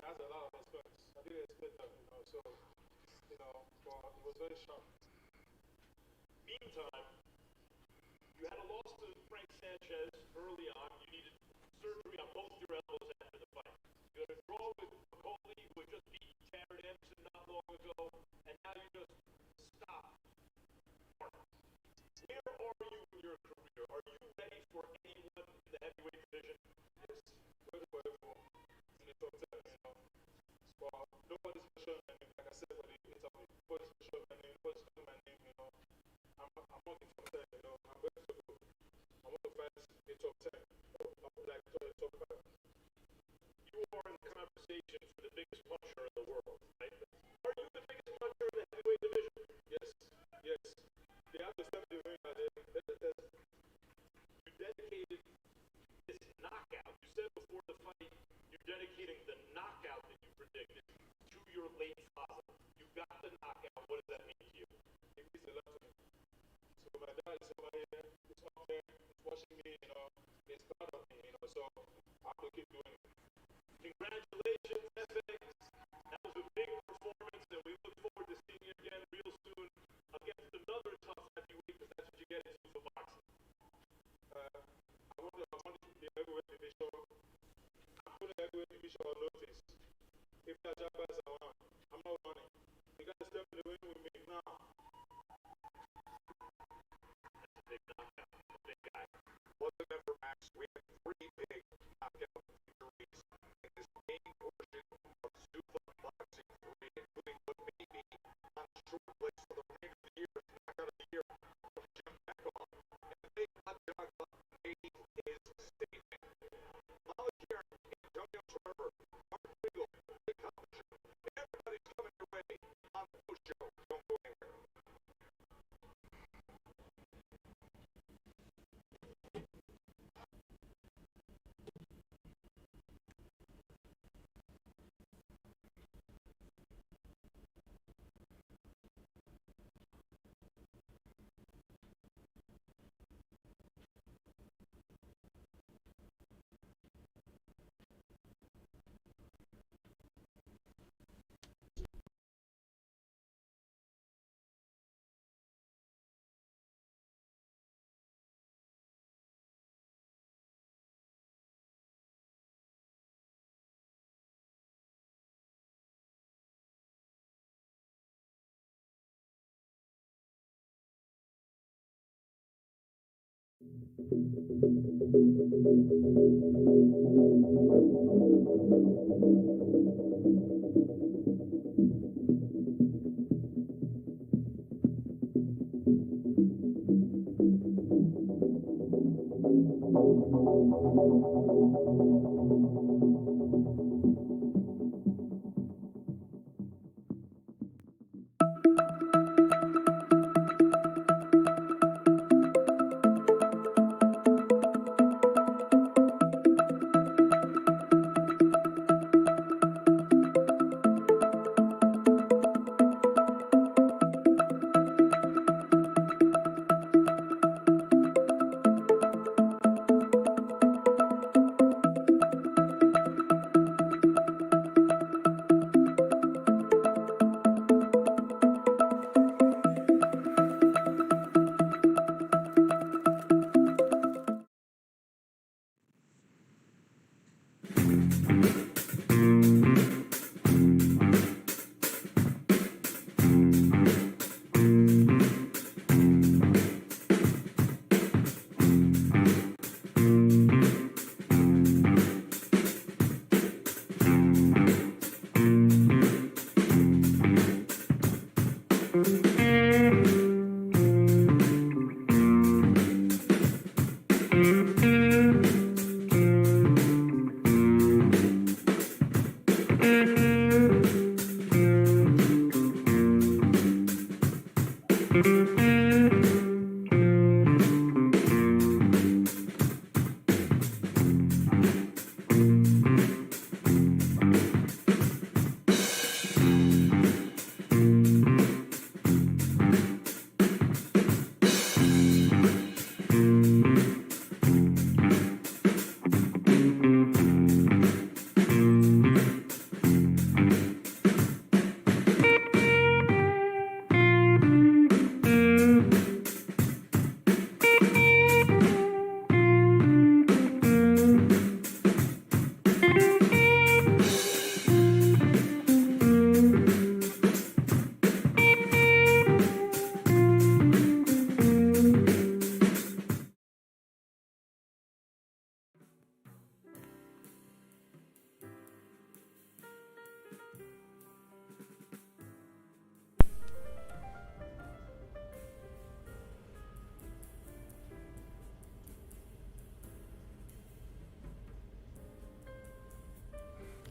has a lot of experience. I didn't expect that, so, but it was very sharp. Meantime, you had a loss to Frank Sanchez early on. You needed surgery on both your elbows after the fight. You had a draw with McCauley, who had just beat Jared Anderson not long ago, and now you just stopped. Where are you in your career? Are you ready for anyone in the heavyweight division? Yes, ready for everyone in the top 10, Well, nobody's special than me, like I said for the interview. Nobody's special than me, nobody's special than me, I'm not the top 10, I'm ready to go. I want to fight the top 10. I would like to the top 5. You are in conversation for the biggest puncher in the world, right? Are you the biggest puncher in the heavyweight division? Yes. They have to step the ring at the test. You dedicated this knockout. You said before the fight, you're dedicating the knockout that you predicted to your late father. You got the knockout. What does that mean to you? It means a lot to me. So my dad is somebody who's up there, who's watching me, is proud of me, so I have to keep doing it. Congratulations, FX. That was a big performance, and we look forward to seeing you again real soon against another tough heavyweight, because that's what you get into for boxing. I want the heavyweight division. I'm putting the heavyweight division on notice. If the Ajagba is around, I'm not running. You guys step in the ring with me now. That's a big knockout, a big guy. Wasn't it for Max? We had 3 big knockout victories in this main portion of Zuffa boxing career, including what may be on the short list for the remainder of the year, knockout of the year from Jim Beckon. And today, Ajagba made his statement. Molly Karen, Antonio Trevor, Mark Riegel, Big Competition, everybody's coming your way on the post show. Don't go anywhere.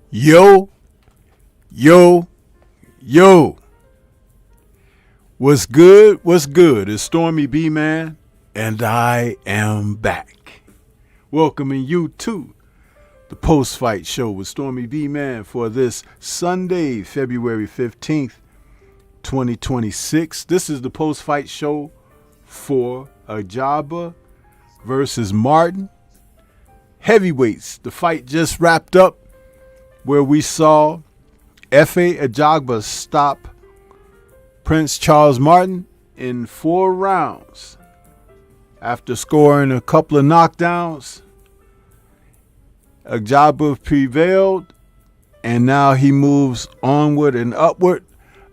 Yo, yo, yo. What's good? What's good? It's Stormy B Man, and I am back. Welcoming you to the post-fight show with Stormy B Man for this Sunday, February 15th, 2026. This is the post-fight show for Ajagba versus Martin. Heavyweights. The fight just wrapped up where we saw F.A. Ajagba stop Prince Charles Martin in 4 rounds. After scoring a couple of knockdowns, Ajagba prevailed, and now he moves onward and upward.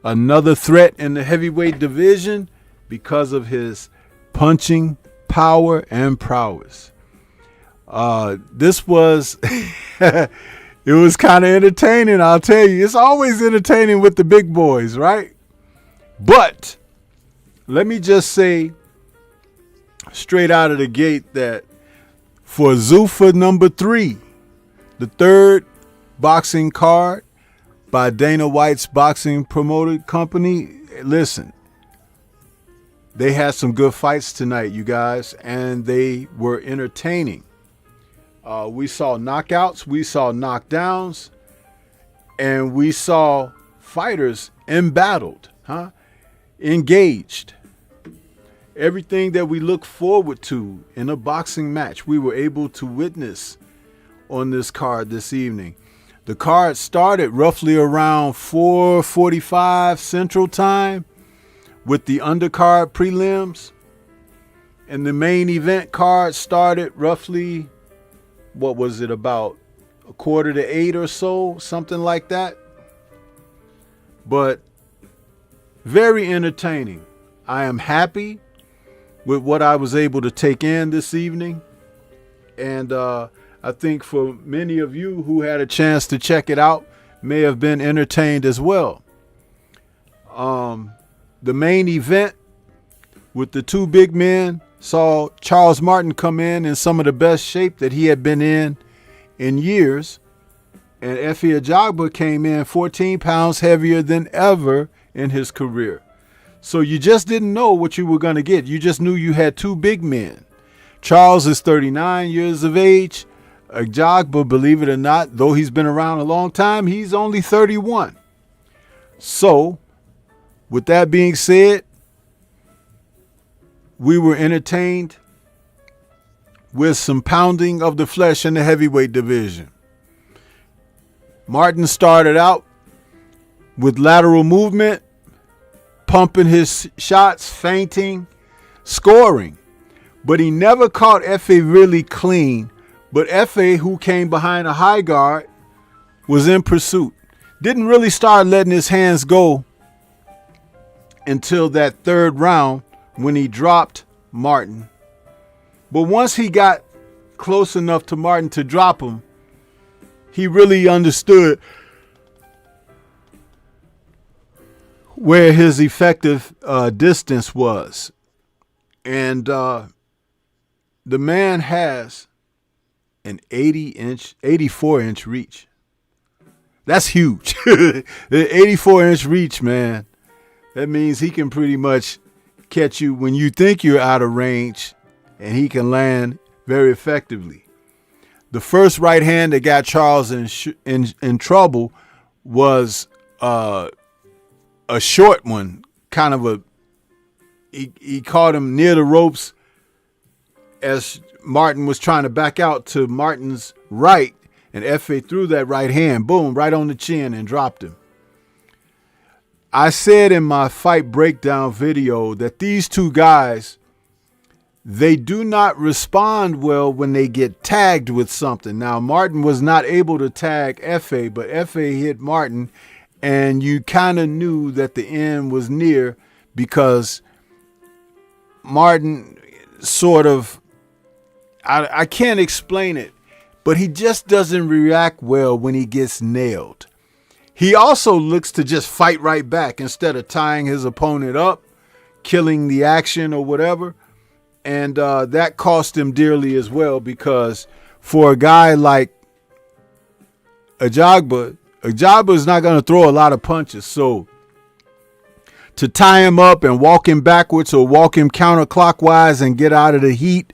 Another threat in the heavyweight division because of his punching power and prowess. This was... It was kind of entertaining, I'll tell you. It's always entertaining with the big boys, right? But let me just say straight out of the gate that for Zuffa number 3, the third boxing card by Dana White's boxing promoted company, listen, they had some good fights tonight, you guys, and they were entertaining. We saw knockouts, we saw knockdowns, and we saw fighters embattled, engaged. Everything that we look forward to in a boxing match, we were able to witness on this card this evening. The card started roughly around 4:45 Central Time with the undercard prelims, and the main event card started roughly, what was it, about 7:45 or so, something like that. But very entertaining. I am happy with what I was able to take in this evening. And I think for many of you who had a chance to check it out may have been entertained as well. The main event with the 2 big men saw Charles Martin come in some of the best shape that he had been in years. And F.A. Ajagba came in 14 pounds heavier than ever in his career. So you just didn't know what you were going to get. You just knew you had 2 big men. Charles is 39 years of age. Ajagba, believe it or not, though he's been around a long time, he's only 31. So, with that being said, we were entertained with some pounding of the flesh in the heavyweight division. Martin started out with lateral movement, pumping his shots, feinting, scoring. But he never caught F.A. really clean. But F.A., who came behind a high guard, was in pursuit. Didn't really start letting his hands go until that 3rd round, when he dropped Martin. But once he got close enough to Martin to drop him, he really understood where his effective distance was. And the man has an 84-inch reach. That's huge. The 84-inch reach, man. That means he can pretty much catch you when you think you're out of range, and he can land very effectively. The first right hand that got Charles in trouble was a short one, kind of he caught him near the ropes as Martin was trying to back out to Martin's right, and F.A. threw that right hand, boom, right on the chin and dropped him. I said in my fight breakdown video that these 2 guys, they do not respond well when they get tagged with something. Now, Martin was not able to tag F.A., but F.A. hit Martin, and you kind of knew that the end was near because Martin sort of, I can't explain it, but he just doesn't react well when he gets nailed. He also looks to just fight right back instead of tying his opponent up, killing the action or whatever. And that cost him dearly as well, because for a guy like Ajagba is not going to throw a lot of punches. So to tie him up and walk him backwards or walk him counterclockwise and get out of the heat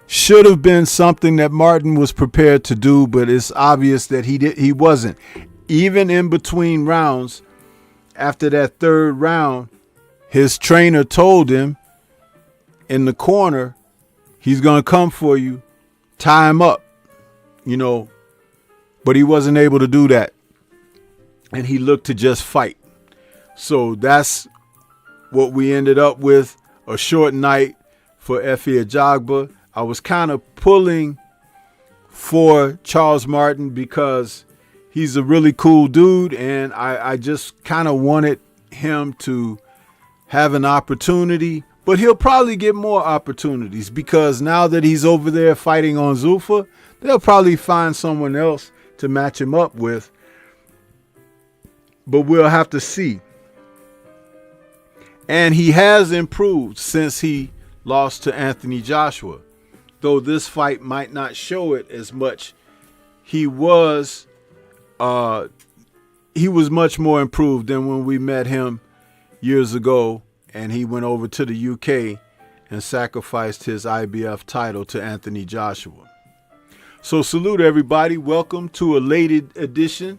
should have been something that Martin was prepared to do, but it's obvious that he wasn't. Even in between rounds, after that third round, his trainer told him in the corner, he's going to come for you, tie him up, but he wasn't able to do that. And he looked to just fight. So that's what we ended up with, a short night for Efe Ajagba. I was kind of pulling for Charles Martin because he's a really cool dude, and I just kind of wanted him to have an opportunity. But he'll probably get more opportunities because now that he's over there fighting on Zuffa, they'll probably find someone else to match him up with. But we'll have to see. And he has improved since he lost to Anthony Joshua. Though this fight might not show it as much, he was much more improved than when we met him years ago and he went over to the UK and sacrificed his IBF title to Anthony Joshua. So salute everybody. Welcome to a late edition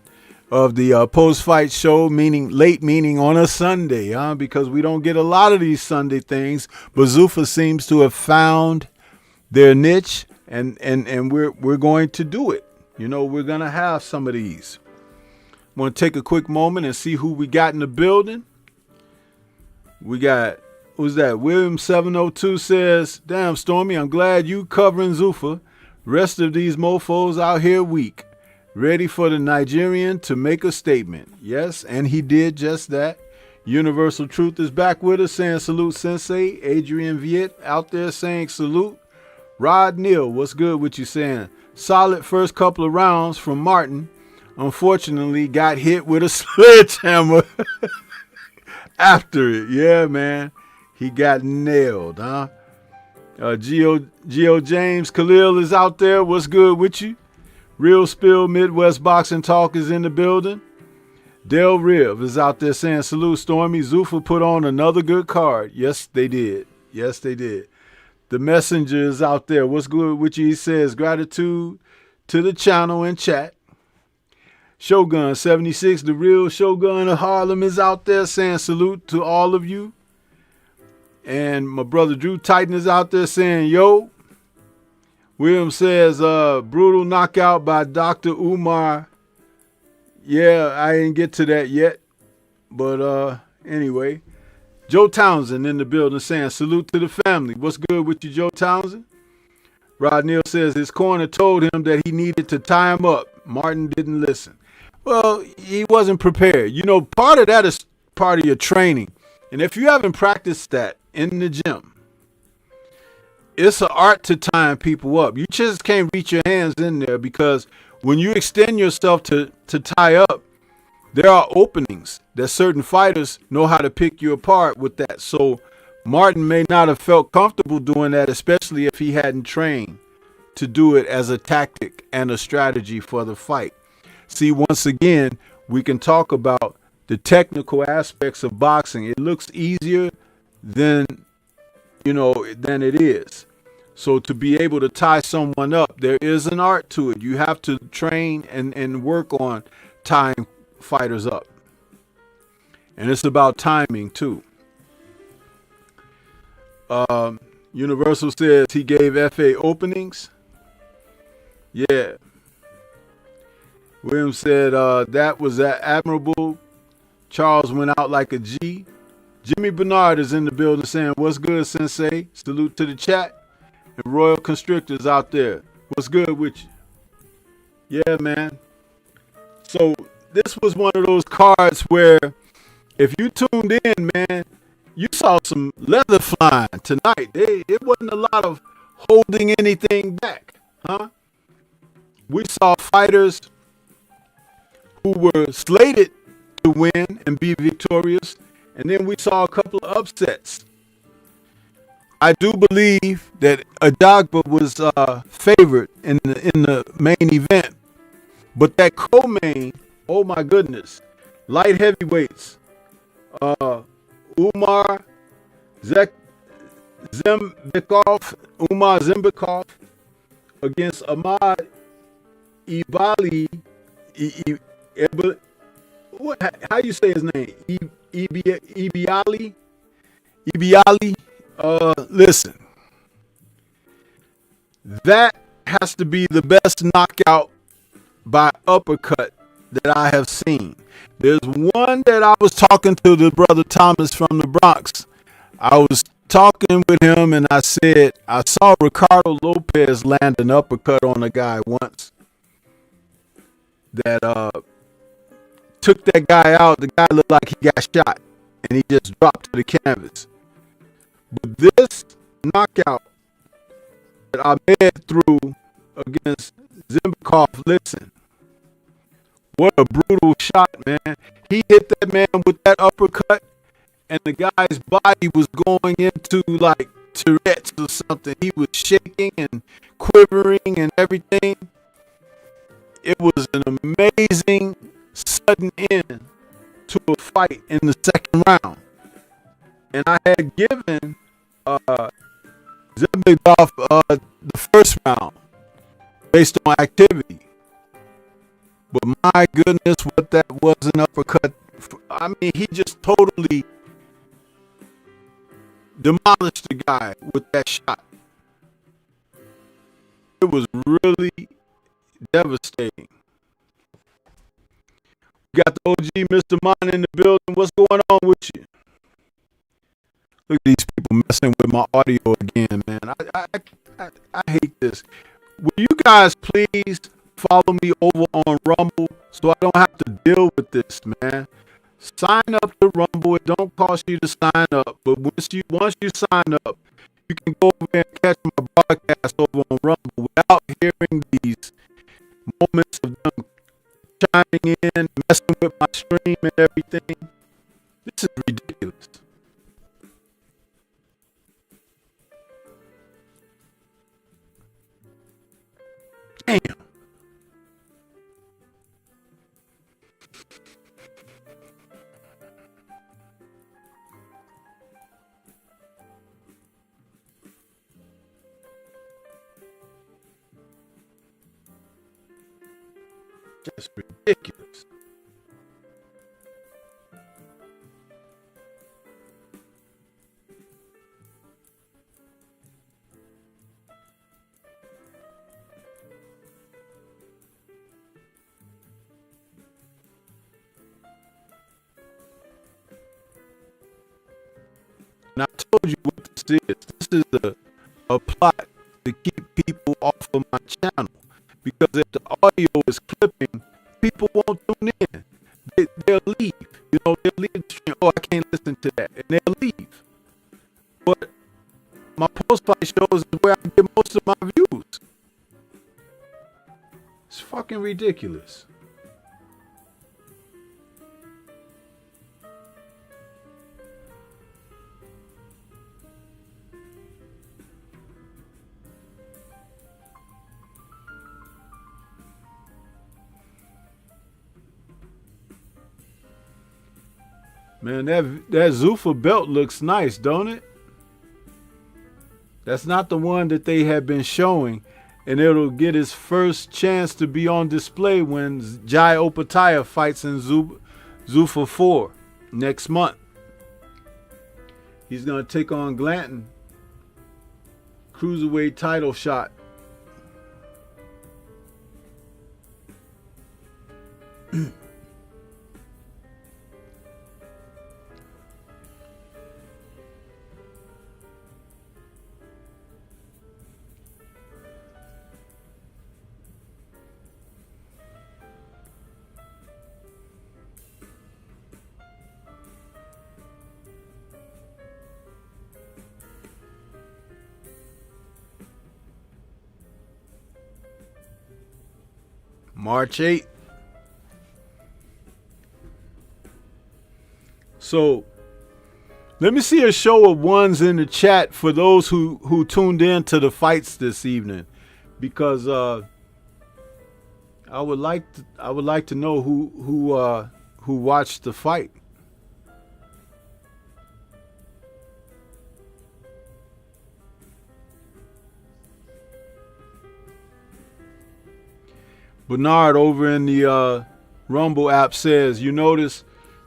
of the post-fight show, meaning on a Sunday, because we don't get a lot of these Sunday things. But Zuffa seems to have found their niche, and we're going to do it. We're going to have some of these. I want to take a quick moment and see who we got in the building. We got, who's that? William 702 says, "Damn, Stormy, I'm glad you covering Zuffa. Rest of these mofos out here weak. Ready for the Nigerian to make a statement." Yes, and he did just that. Universal Truth is back with us saying salute Sensei. Adrian Viet out there saying salute. Rod Neal, what's good with you, saying solid first couple of rounds from Martin. Unfortunately got hit with a sledgehammer after it. Yeah, man. He got nailed, huh? Geo James Khalil is out there. What's good with you? Real Spill Midwest Boxing Talk is in the building. Del Riv is out there saying salute Stormy. Zuffa put on another good card. Yes, they did. Yes, they did. The Messenger is out there. What's good with you? He says gratitude to the channel and chat. Shogun 76, the real Shogun of Harlem, is out there saying salute to all of you. And my brother Drew Titan is out there saying yo. William says brutal knockout by Dr. Umar. Yeah, I didn't get to that yet. But anyway. Joe Townsend in the building saying salute to the family. What's good with you, Joe Townsend? Rod Neal says his corner told him that he needed to tie him up. Martin didn't listen. Well, he wasn't prepared. Part of that is part of your training. And if you haven't practiced that in the gym, it's an art to tying people up. You just can't reach your hands in there because when you extend yourself to tie up, there are openings that certain fighters know how to pick you apart with that. So Martin may not have felt comfortable doing that, especially if he hadn't trained to do it as a tactic and a strategy for the fight. See, once again, we can talk about the technical aspects of boxing. It looks easier than it is. So to be able to tie someone up, there is an art to it. You have to train and work on tying fighters up. And it's about timing too. Universal says he gave FA openings. Yeah. William said that was admirable. Charles went out like a G. Jimmy Bernard is in the building saying, what's good, Sensei? Salute to the chat. And Royal Constrictors out there. What's good with you? Yeah, man. So this was one of those cards where if you tuned in, man, you saw some leather flying tonight. It wasn't a lot of holding anything back, huh? We saw fighters who were slated to win and be victorious, and then we saw a couple of upsets. I do believe that Ajagba was favored in the main event, But that co-main, oh my goodness, light heavyweights, Umar Zek Umar Zimbikov against Ahmad Ibali. How you say his name? Ibiali. Ibiali. Listen, that has to be the best knockout by uppercut that I have seen. There's one that I was talking to the brother Thomas from the Bronx. I was talking with him and I said, I saw Ricardo Lopez land an uppercut on a guy once that took that guy out. The guy looked like he got shot and he just dropped to the canvas. But this knockout that Ahmed threw against Zimbikov, listen, what a brutal shot, man. He hit that man with that uppercut and the guy's body was going into like Tourette's or something. He was shaking and quivering and everything. It was an amazing sudden end to a fight in the second round. And I had given Zimbabwe the first round based on activity. But my goodness, what that was an uppercut. I mean, he just totally demolished the guy with that shot. It was really devastating. We got the OG Mr. Mon in the building. What's going on with you? Look at these people messing with my audio again, man. I hate this. Will you guys please follow me over on Rumble so I don't have to deal with this, man? Sign up to Rumble. It don't cost you to sign up, but once you sign up, you can go over there and catch my broadcast over on Rumble without hearing these moments of them chiming in, messing with my stream and everything. This is ridiculous. Damn. Just ridiculous. And I told you what this is. This is a plot to keep people off of my channel. Because if the audio is clipping, people won't tune in. They'll leave. You know, they'll leave the stream. Oh, I can't listen to that. And they'll leave. But my post-fight shows is where I get most of my views. It's fucking ridiculous. Man, that Zuffa belt looks nice, don't it? That's not the one that they have been showing. And it'll get his first chance to be on display when Jai Opataya fights in Zuffa 4 next month. He's going to take on Glanton. Cruiserweight title shot. March 8th. So let me see a show of ones in the chat for those who tuned in to the fights this evening, because I I would like to know who watched the fight. Bernard over in the Rumble app says, you notice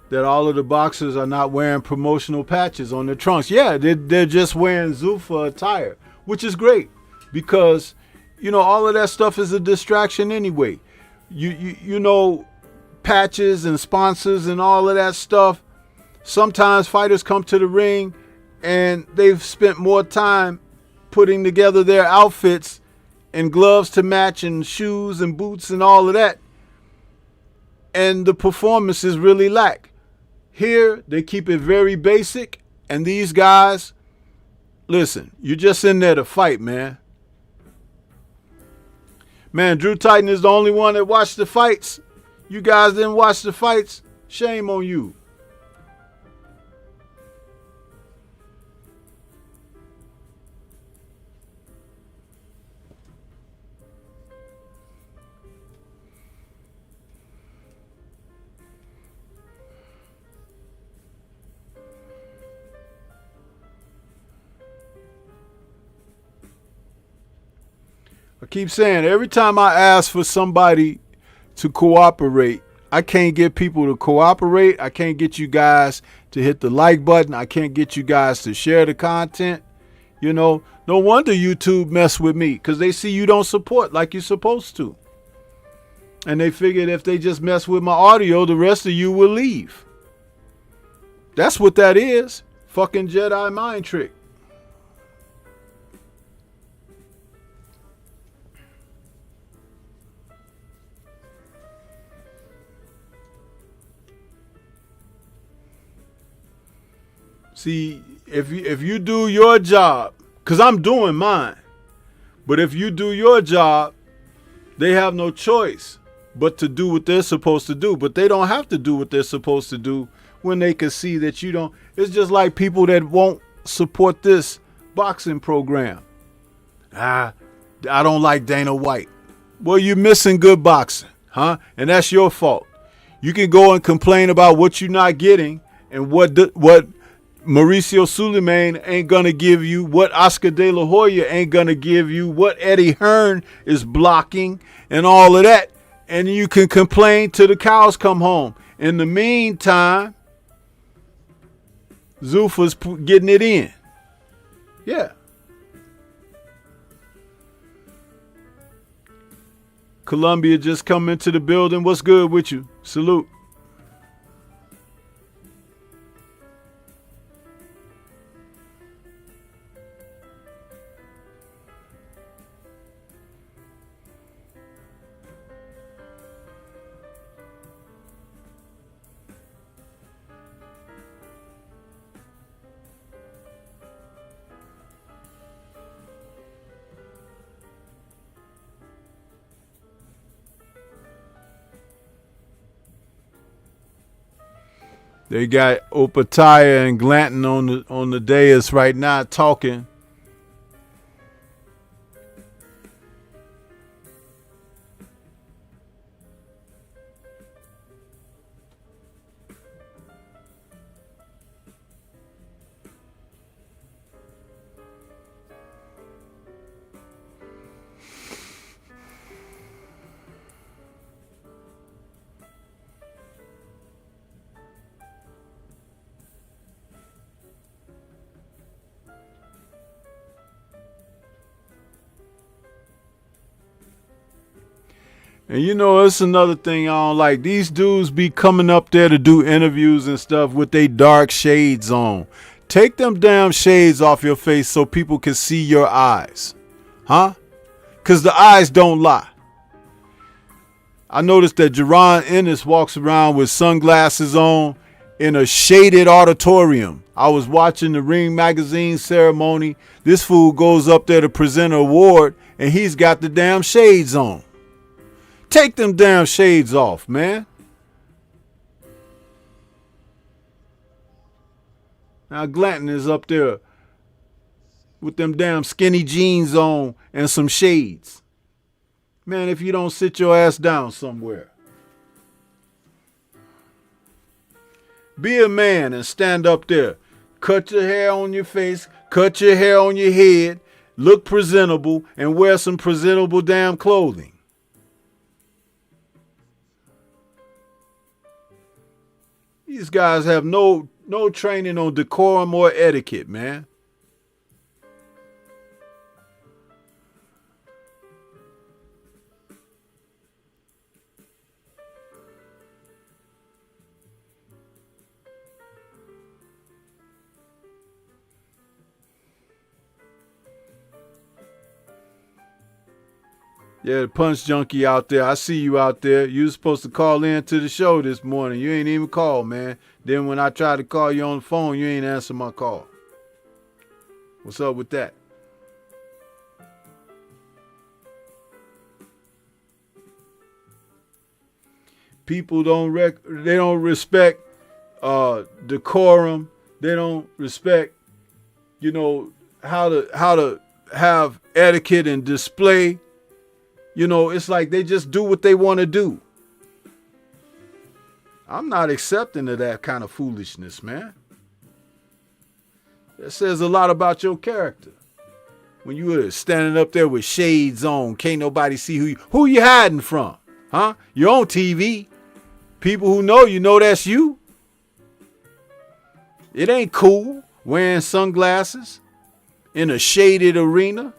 that all of the boxers are not wearing promotional patches on their trunks. Yeah, they're just wearing Zuffa attire, which is great because, you know, all of that stuff is a distraction anyway. You know, patches and sponsors and all of that stuff. Sometimes fighters come to the ring and they've spent more time putting together their outfits and gloves to match and shoes and boots and all of that. And the performances really lack. Here, they keep it very basic. And these guys, listen, you're just in there to fight, man. Man, Drew Titan is the only one that watched the fights. You guys didn't watch the fights? Shame on you. I keep saying, every time I ask for somebody to cooperate, I can't get people to cooperate. I can't get you guys to hit the like button. I can't get you guys to share the content. You know, no wonder YouTube mess with me, because they see you don't support like you're supposed to. And they figured if they just mess with my audio, the rest of you will leave. That's what that is. Fucking Jedi mind trick. See, if you do your job, because I'm doing mine, but if you do your job, they have no choice but to do what they're supposed to do. But they don't have to do what they're supposed to do when they can see that you don't. It's just like people that won't support this boxing program. I don't like Dana White. Well, you're missing good boxing, huh? And that's your fault. You can go and complain about what you're not getting and what Mauricio Suleiman ain't gonna give you, what Oscar De La Hoya ain't gonna give you, what Eddie Hearn is blocking, and all of that. And you can complain till the cows come home. In the meantime, Zuffa's getting it in. Yeah. Columbia just come into the building. What's good with you? Salute. They got Opataya and Glanton on the dais right now talking. And you know, it's another thing I don't like. These dudes be coming up there to do interviews and stuff with they dark shades on. Take them damn shades off your face so people can see your eyes. Huh? Because the eyes don't lie. I noticed that Jerron Ennis walks around with sunglasses on in a shaded auditorium. I was watching the Ring Magazine ceremony. This fool goes up there to present an award and he's got the damn shades on. Take them damn shades off, man. Now Glanton is up there with them damn skinny jeans on and some shades. Man, if you don't sit your ass down somewhere. Be a man and stand up there. Cut your hair on your face, cut your hair on your head, look presentable, and wear some presentable damn clothing. These guys have no training on decorum or etiquette, man. Yeah, the punch junkie out there. I see you out there. You was supposed to call in to the show this morning. You ain't even called, man. Then when I tried to call you on the phone, you ain't answer my call. What's up with that? People don't respect decorum. They don't respect, how to have etiquette and display. It's like they just do what they want to do. I'm not accepting of that kind of foolishness, man. That says a lot about your character. When you are standing up there with shades on, can't nobody see who you hiding from, huh? You're on TV. People who know that's you. It ain't cool wearing sunglasses in a shaded arena.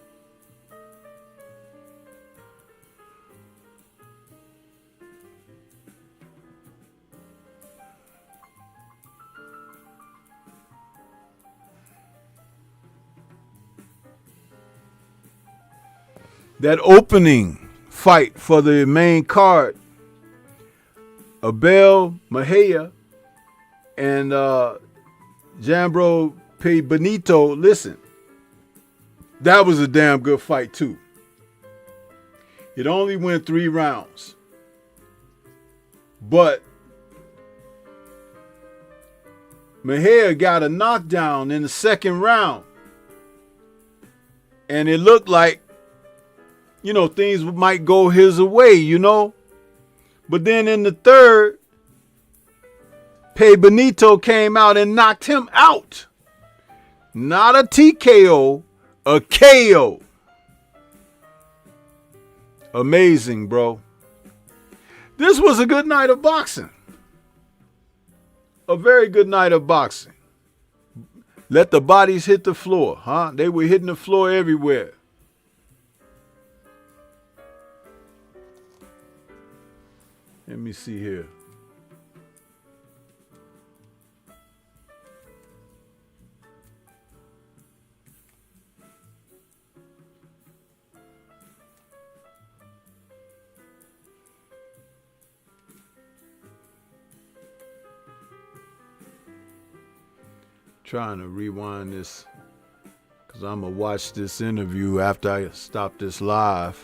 That opening fight for the main card, Abel Mejia and Jambro P. Benito, listen, that was a damn good fight too. It only went 3 rounds. But Mejia got a knockdown in the second round. And it looked like things might go his way, But then in the third, Pay Benito came out and knocked him out. Not a TKO, a KO. Amazing, bro. This was a good night of boxing. A very good night of boxing. Let the bodies hit the floor, huh? They were hitting the floor everywhere. Let me see here. Trying to rewind this because I'm going to watch this interview after I stop this live.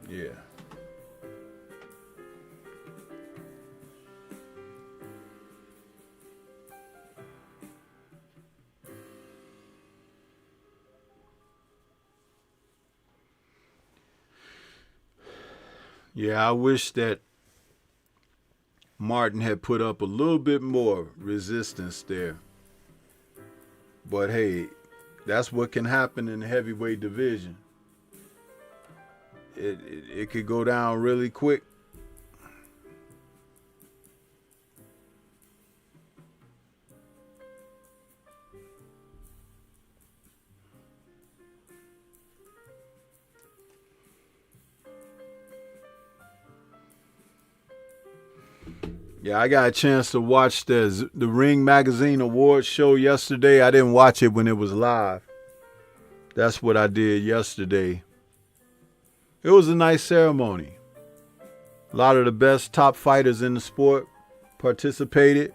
Yeah. Yeah, I wish that Martin had put up a little bit more resistance there. But hey, that's what can happen in the heavyweight division. It could go down really quick. Yeah, I got a chance to watch the Ring Magazine Awards show yesterday. I didn't watch it when it was live. That's what I did yesterday. It was a nice ceremony. A lot of the best top fighters in the sport participated.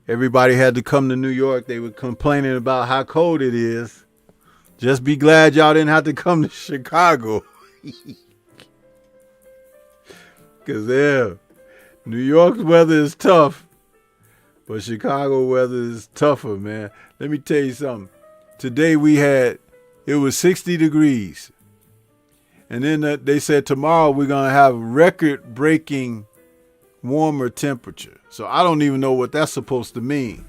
Everybody had to come to New York. They were complaining about how cold it is. Just be glad y'all didn't have to come to Chicago. Cause yeah, New York's weather is tough, but Chicago weather is tougher, man. Let me tell you something. Today it was 60 degrees. And then they said tomorrow we're going to have record-breaking warmer temperature. So I don't even know what that's supposed to mean.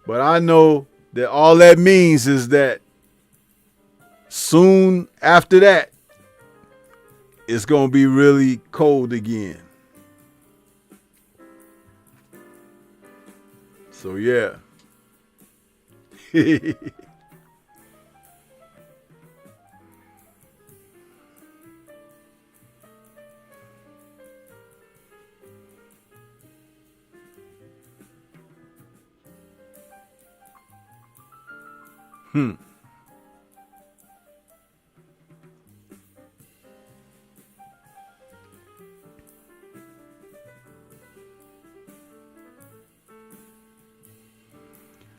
But I know that all that means is that soon after that, it's going to be really cold again. So yeah.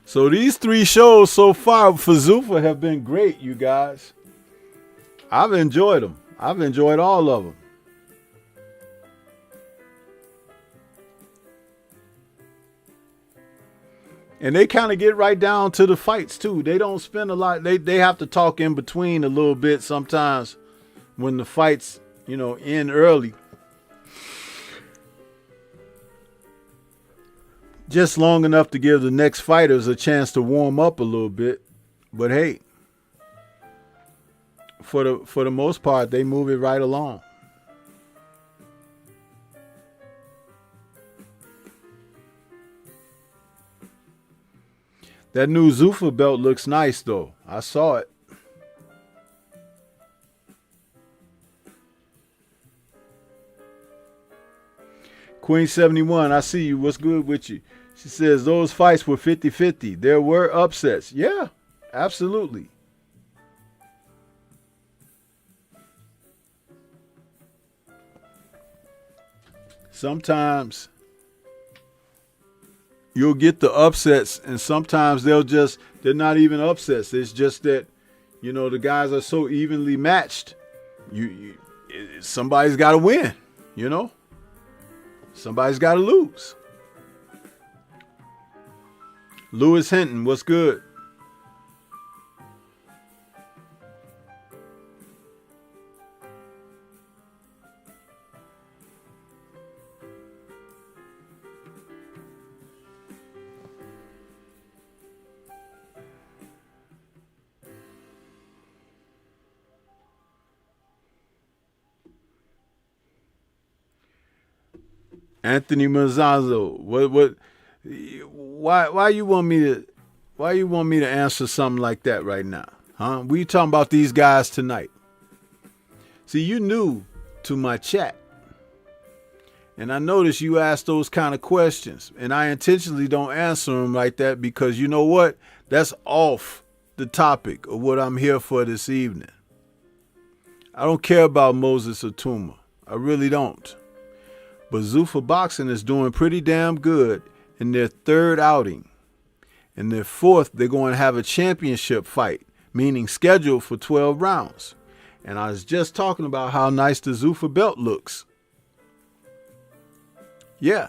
So these 3 shows so far for Zuffa have been great, you guys. I've enjoyed them. I've enjoyed all of them. And they kind of get right down to the fights too. They don't spend a lot. They have to talk in between a little bit sometimes when the fights, end early. Just long enough to give the next fighters a chance to warm up a little bit. But hey, for the most part, they move it right along. That new Zuffa belt looks nice, though. I saw it. Queen 71, I see you. What's good with you? She says those fights were 50-50. There were upsets. Yeah, absolutely. Sometimes you'll get the upsets, and sometimes they're not even upsets. It's just that, the guys are so evenly matched. Somebody's got to win, Somebody's got to lose. Lewis Hinton, what's good? Anthony Mazzazzo, why you want me to answer something like that right now? Huh? We talking about these guys tonight. See, you new to my chat. And I noticed you asked those kind of questions. And I intentionally don't answer them like that because you know what? That's off the topic of what I'm here for this evening. I don't care about Moses Atuma. I really don't. But Zuffa Boxing is doing pretty damn good in their 3rd outing. In their 4th, they're going to have a championship fight, meaning scheduled for 12 rounds. And I was just talking about how nice the Zuffa belt looks. Yeah.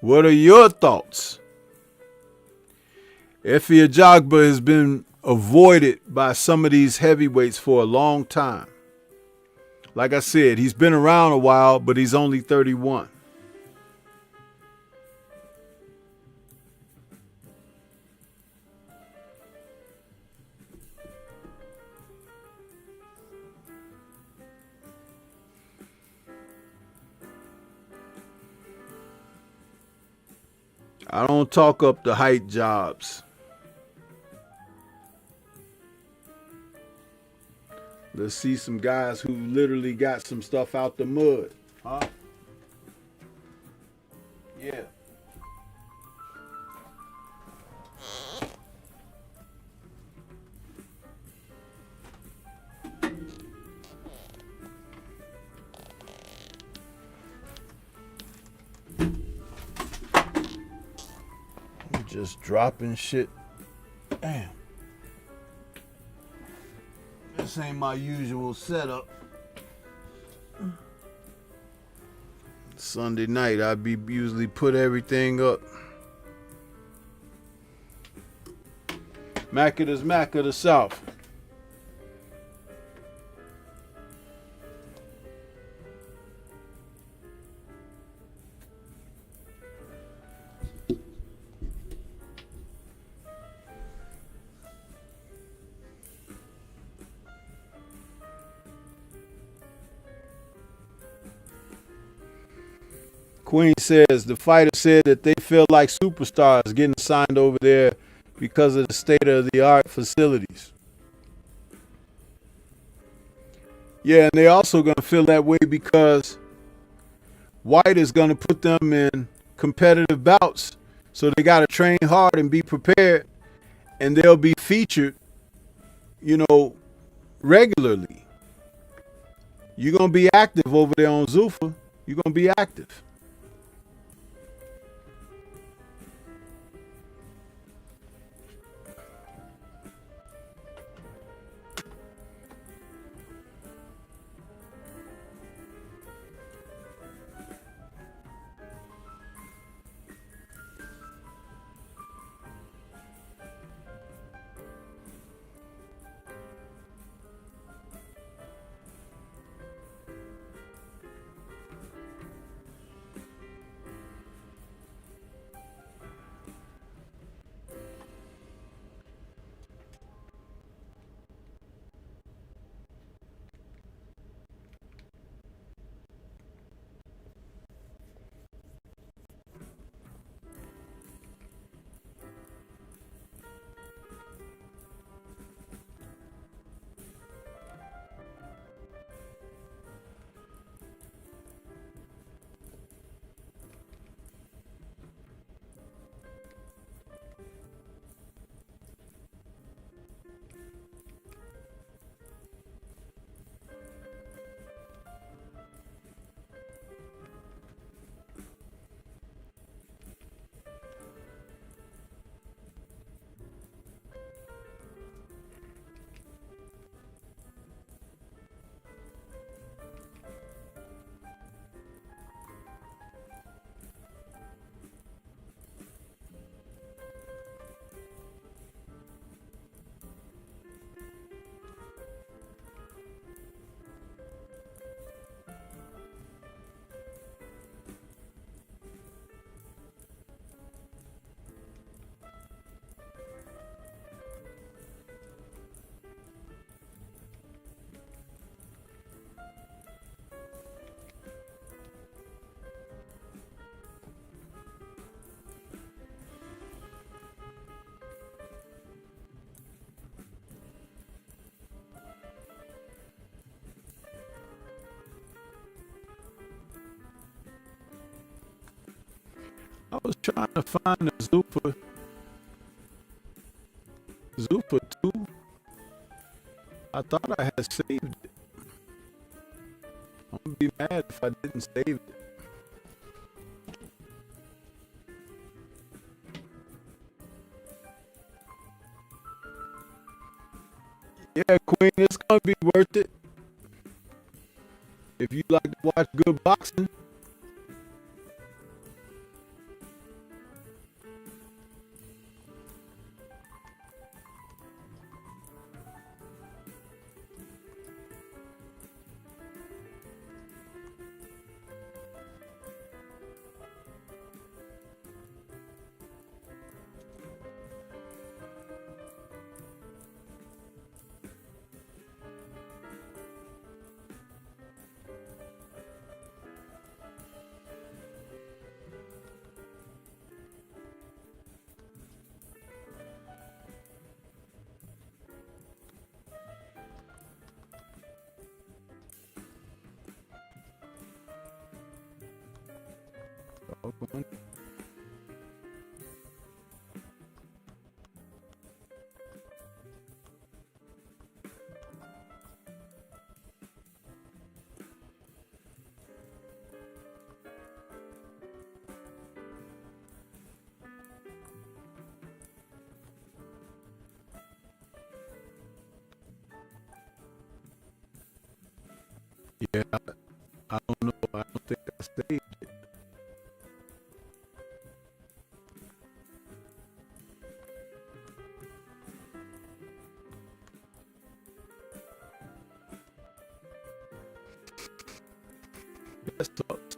What are your thoughts? Efe Ajagba has been avoided by some of these heavyweights for a long time. Like I said, he's been around a while, but he's only 31. I don't talk up the height jobs. Let's see some guys who literally got some stuff out the mud. Huh? Yeah. Just dropping shit. Damn. This ain't my usual setup. Sunday night, I be usually put everything up. Mac of the South. Queen says the fighter said that they feel like superstars getting signed over there because of the state of the art facilities. Yeah, and they also going to feel that way because White is going to put them in competitive bouts. So they got to train hard and be prepared, and they'll be featured, regularly. You're going to be active over there on Zuffa. You're going to be active. I was trying to find the Zuffa 2. I thought I had saved it. I'm gonna be mad if I didn't save it. Yeah, Queen, it's gonna be worth it. If you like to watch good boxing. Oakland. Yeah, I don't know. I don't think I saved it. That sucks.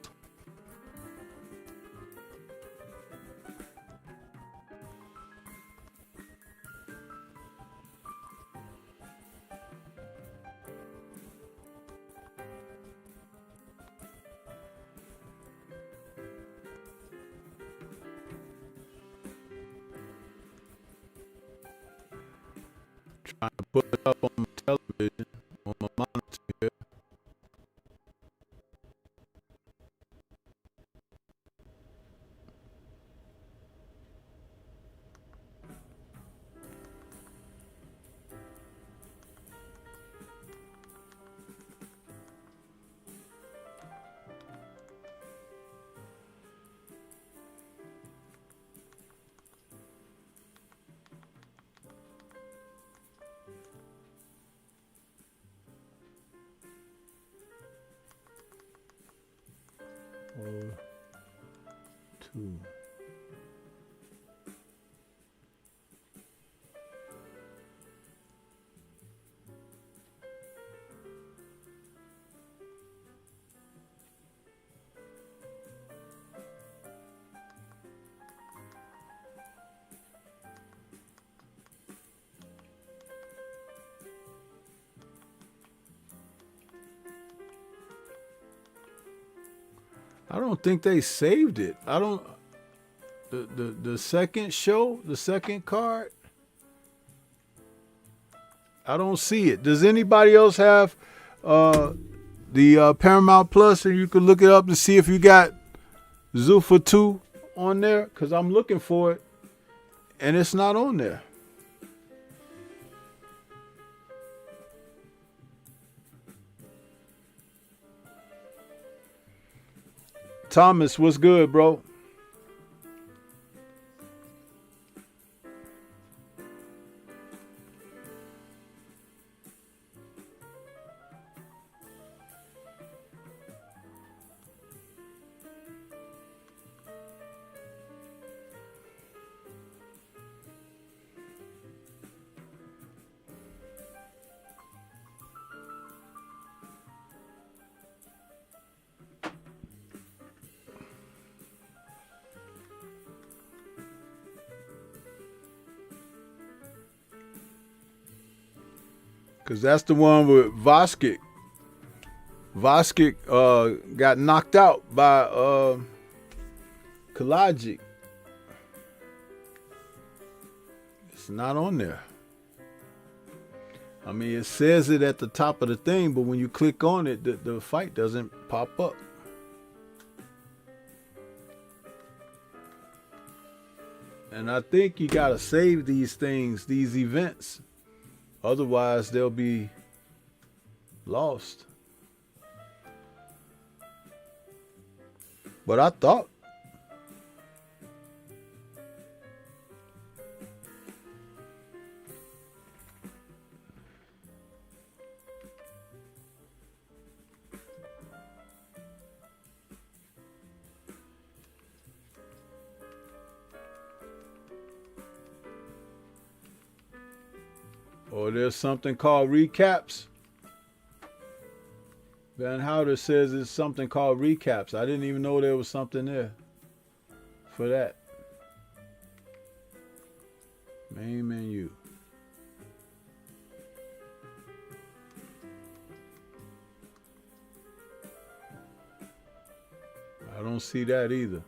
Trying to put it up on my television, on my monitor here. Or two. I don't think they saved it. I don't. The second show, the second card, I don't see it. Does anybody else have the Paramount Plus, and you can look it up to see if you got Zuffa 2 on there? Because I'm looking for it, and it's not on there. Thomas, what's good, bro? Because that's the one with Voskic. Voskic got knocked out by Kalajic. It's not on there. I mean, it says it at the top of the thing, but when you click on it, the fight doesn't pop up. And I think you gotta save these things, these events. Otherwise, they'll be lost. But I thought. Or there's something called recaps. Van Houder says it's something called recaps. I didn't even know there was something there for that. Main menu. I don't see that either.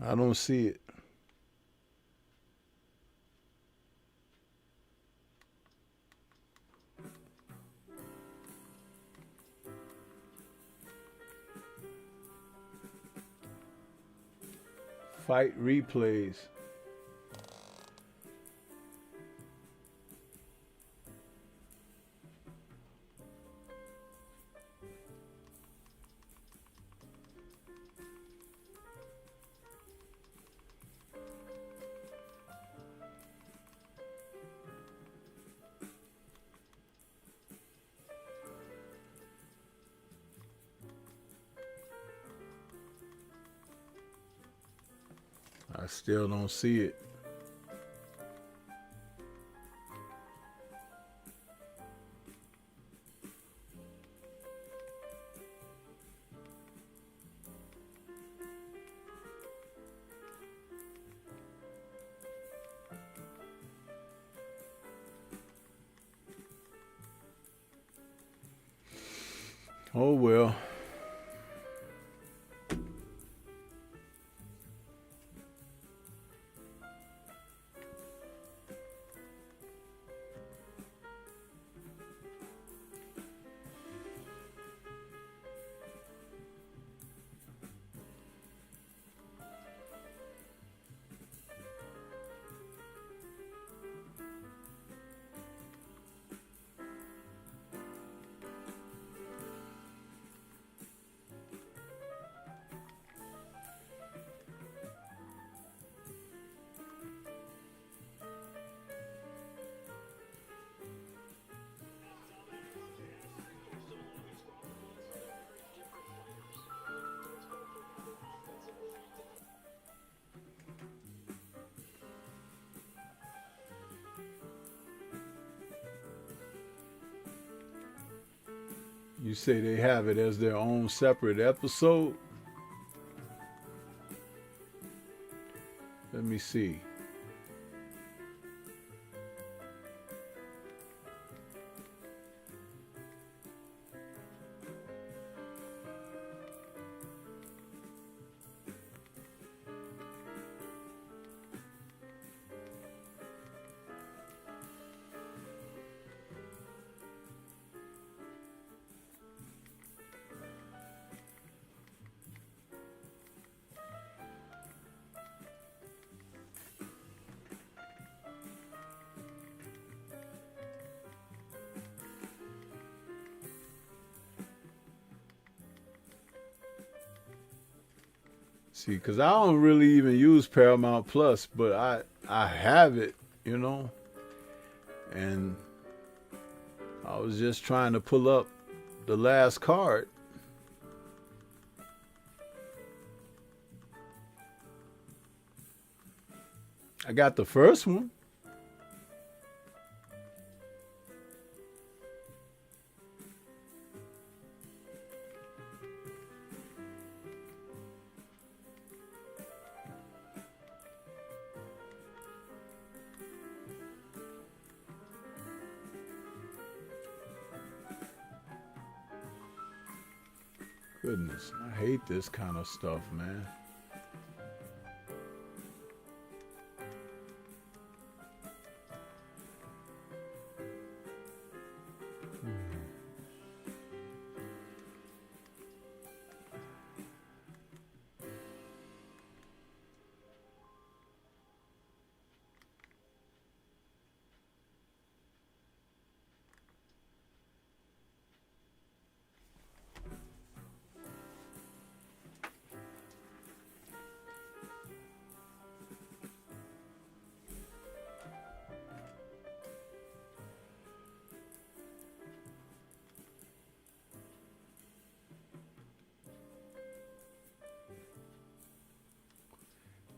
I don't see it. Fight replays. I still don't see it. Oh well. You say they have it as their own separate episode? Let me see. See, because I don't really even use Paramount Plus, but I have it, you know. And I was just trying to pull up the last card. I got the first one. Goodness, I hate this kind of stuff, man.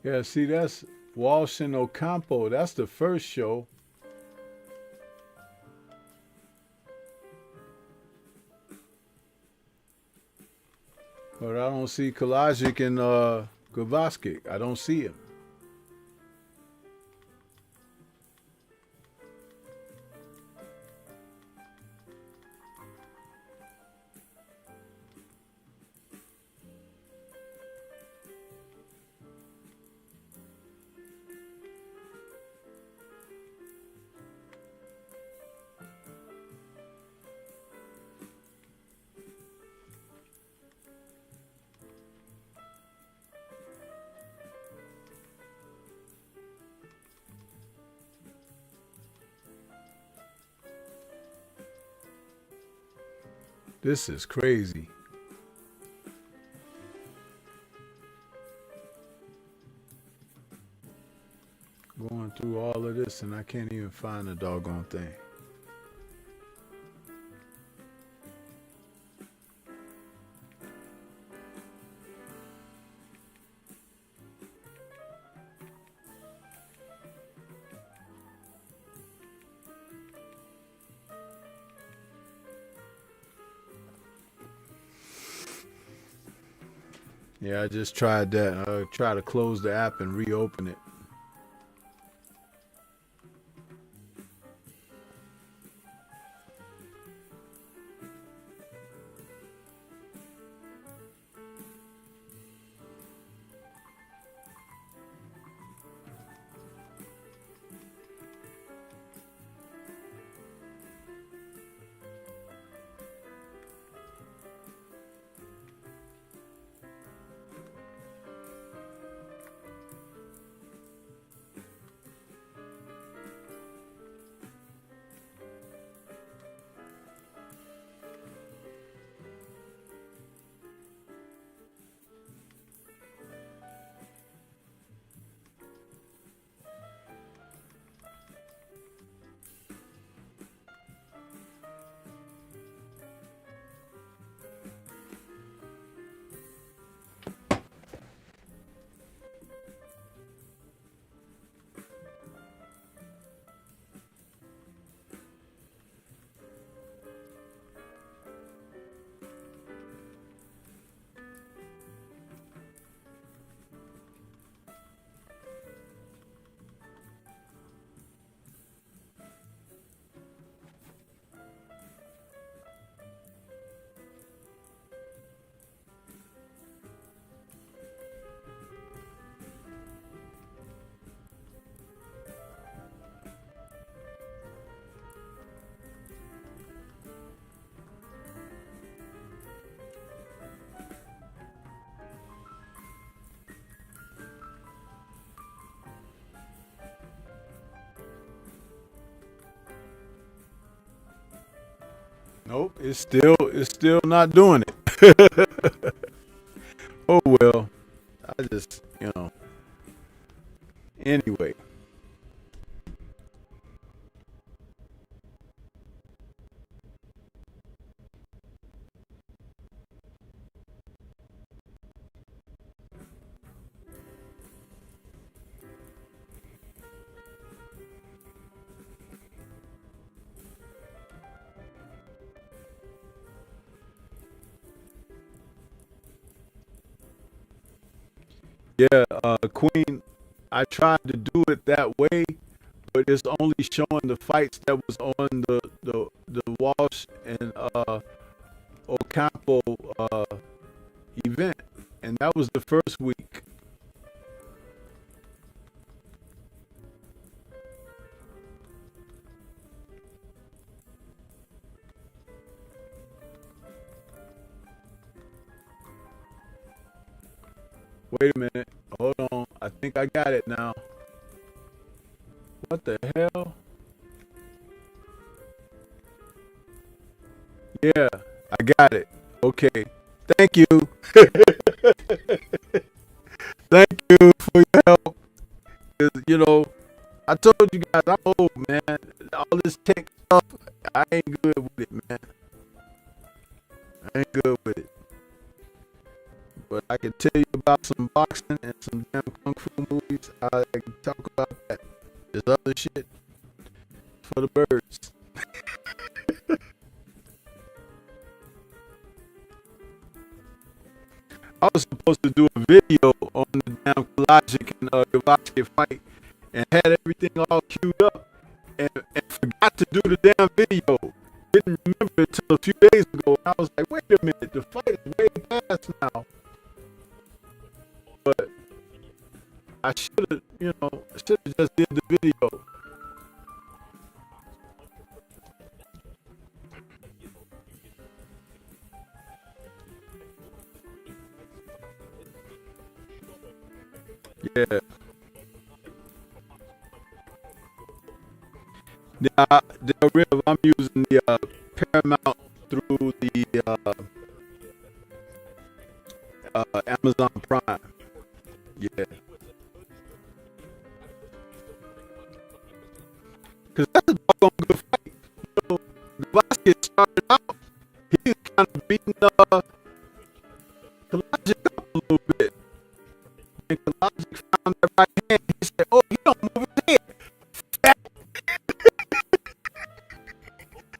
Yeah, see, that's Walsh and Ocampo. That's the first show. But I don't see Kalajic and Gravoskic. I don't see him. This is crazy. Going through all of this and I can't even find the doggone thing. Yeah, I just tried that. I'll try to close the app and reopen it. Nope, it's still not doing it. Oh well, I just anyway. Yeah, Queen, I tried to do it that way, but it's only showing the fights that was on the Walsh and Ocampo event, and that was the first week. Wait a minute, hold on. I think I got it now. What the hell? Yeah, I got it. Okay. Thank you. Thank you for your help. 'Cause, I told you guys I'm old, man. All this tech stuff, I ain't good with it, man. I ain't good with it. But I can tell you about some boxing and some damn kung fu movies. I can talk about that. This other shit for the birds. I was supposed to do a video on the damn Logic and Gavache fight and had everything all queued up and forgot to do the damn video. Didn't remember it till a few days ago. And I was like, wait a minute, the fight is way past now. But I should have, just did the video. Yeah. The real, I'm using the Paramount through the Yeah. Because that's a doggone good fight. You know, the basket started out, he was kind of beating Kalajic up a little bit. And Kalajic found that right hand. He said, oh, he don't move his head.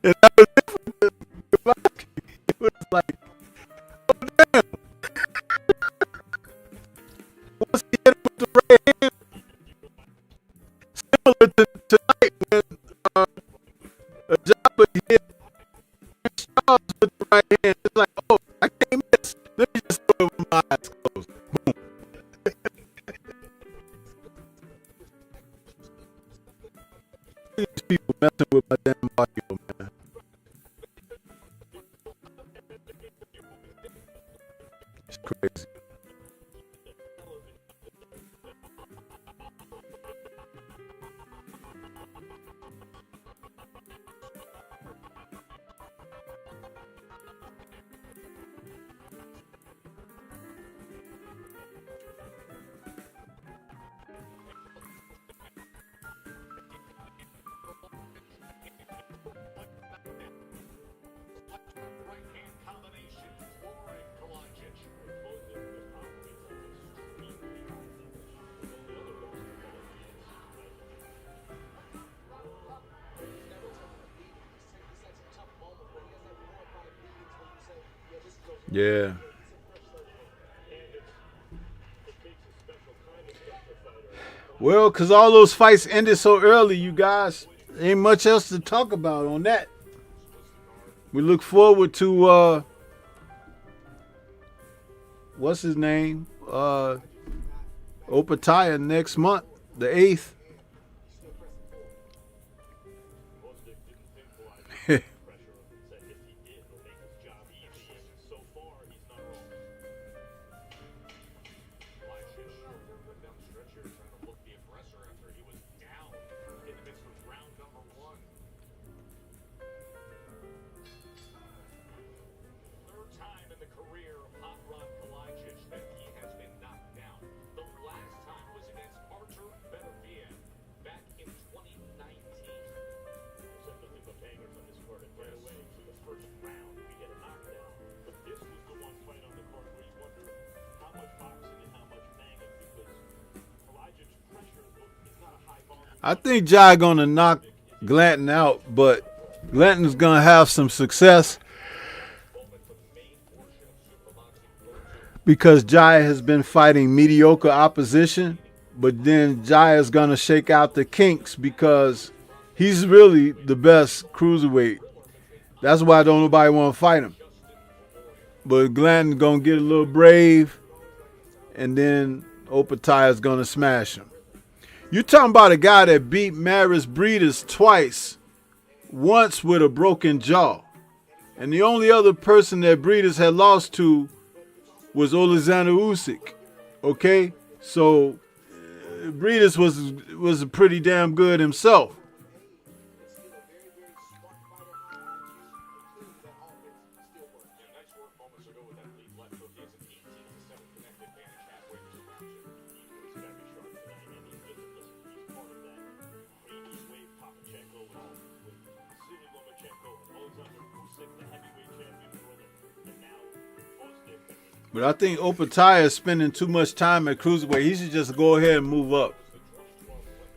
And that was different with Kalajic. It was like, oh, damn. Once he hit him with the right hand, similar to tonight when Ajagba hit Charles with the right hand. It's like, oh, I can't miss. Let me just throw it with my eyes closed. Boom. These people messing with my damn audio, man. It's crazy. Right-hand combination, flooring Kalajic. Yeah. Well, because all those fights ended so early, you guys, ain't much else to talk about on that. We look forward to, what's his name? Opataya next month, the 8th. I think Jai gonna knock Glanton out, but Glanton's gonna have some success because Jai has been fighting mediocre opposition, but then Jai is gonna shake out the kinks because he's really the best cruiserweight. That's why don't nobody want to fight him. But Glanton's gonna get a little brave, and then Opataya is gonna smash him. You're talking about a guy that beat Maris Breeders twice, once with a broken jaw. And the only other person that Breeders had lost to was Alexander Usyk. Okay? So Breeders was pretty damn good himself. But I think Opataya is spending too much time at cruiserweight. He should just go ahead and move up.